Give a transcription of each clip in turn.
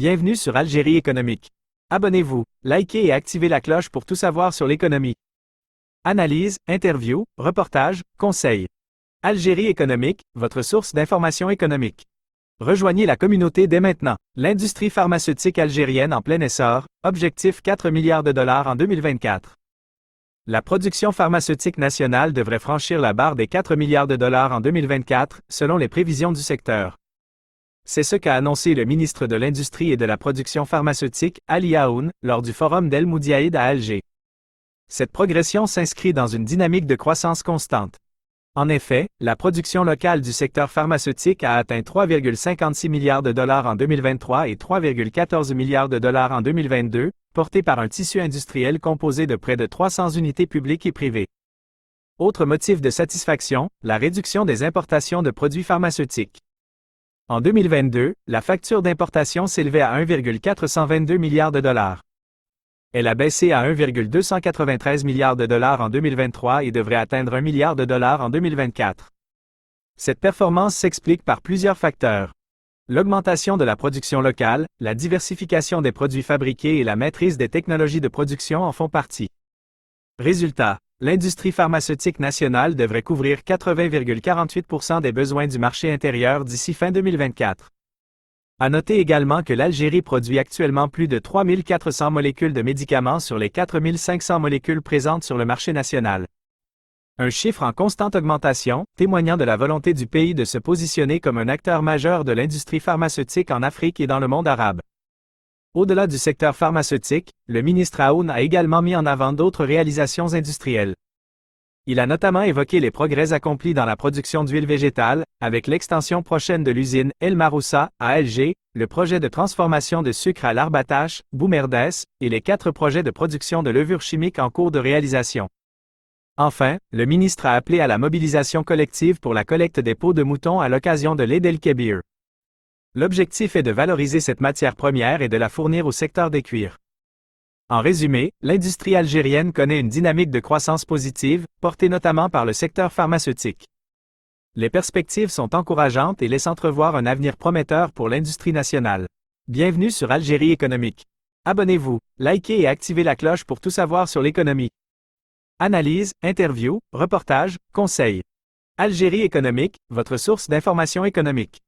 Bienvenue sur Algérie économique. Abonnez-vous, likez et activez la cloche pour tout savoir sur l'économie. Analyse, interview, reportage, conseils. Algérie économique, votre source d'information économique. Rejoignez la communauté dès maintenant. L'industrie pharmaceutique algérienne en plein essor, objectif 4 milliards de dollars en 2024. La production pharmaceutique nationale devrait franchir la barre des 4 milliards de dollars en 2024, selon les prévisions du secteur. C'est ce qu'a annoncé le ministre de l'Industrie et de la Production pharmaceutique, Ali Aoun, lors du forum d'El Moudjaïd à Alger. Cette progression s'inscrit dans une dynamique de croissance constante. En effet, la production locale du secteur pharmaceutique a atteint 3,56 milliards de dollars en 2023 et 3,14 milliards de dollars en 2022, portée par un tissu industriel composé de près de 300 unités publiques et privées. Autre motif de satisfaction, la réduction des importations de produits pharmaceutiques. En 2022, la facture d'importation s'élevait à 1,422 milliards de dollars. Elle a baissé à 1,293 milliards de dollars en 2023 et devrait atteindre 1 milliard de dollars en 2024. Cette performance s'explique par plusieurs facteurs. L'augmentation de la production locale, la diversification des produits fabriqués et la maîtrise des technologies de production en font partie. Résultat, l'industrie pharmaceutique nationale devrait couvrir 80,48% des besoins du marché intérieur d'ici fin 2024. À noter également que l'Algérie produit actuellement plus de 3400 molécules de médicaments sur les 4500 molécules présentes sur le marché national. Un chiffre en constante augmentation, témoignant de la volonté du pays de se positionner comme un acteur majeur de l'industrie pharmaceutique en Afrique et dans le monde arabe. Au-delà du secteur pharmaceutique, le ministre Aoun a également mis en avant d'autres réalisations industrielles. Il a notamment évoqué les progrès accomplis dans la production d'huile végétale, avec l'extension prochaine de l'usine El Maroussa, à Alger, le projet de transformation de sucre à l'Arbatache, Boumerdès, et les 4 projets de production de levures chimiques en cours de réalisation. Enfin, le ministre a appelé à la mobilisation collective pour la collecte des peaux de mouton à l'occasion de l'Eid el-Kébir. L'objectif est de valoriser cette matière première et de la fournir au secteur des cuirs. En résumé, l'industrie algérienne connaît une dynamique de croissance positive, portée notamment par le secteur pharmaceutique. Les perspectives sont encourageantes et laissent entrevoir un avenir prometteur pour l'industrie nationale. Bienvenue sur Algérie économique. Abonnez-vous, likez et activez la cloche pour tout savoir sur l'économie. Analyse, interview, reportage, conseils. Algérie économique, votre source d'information économique.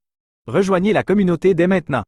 Rejoignez la communauté dès maintenant.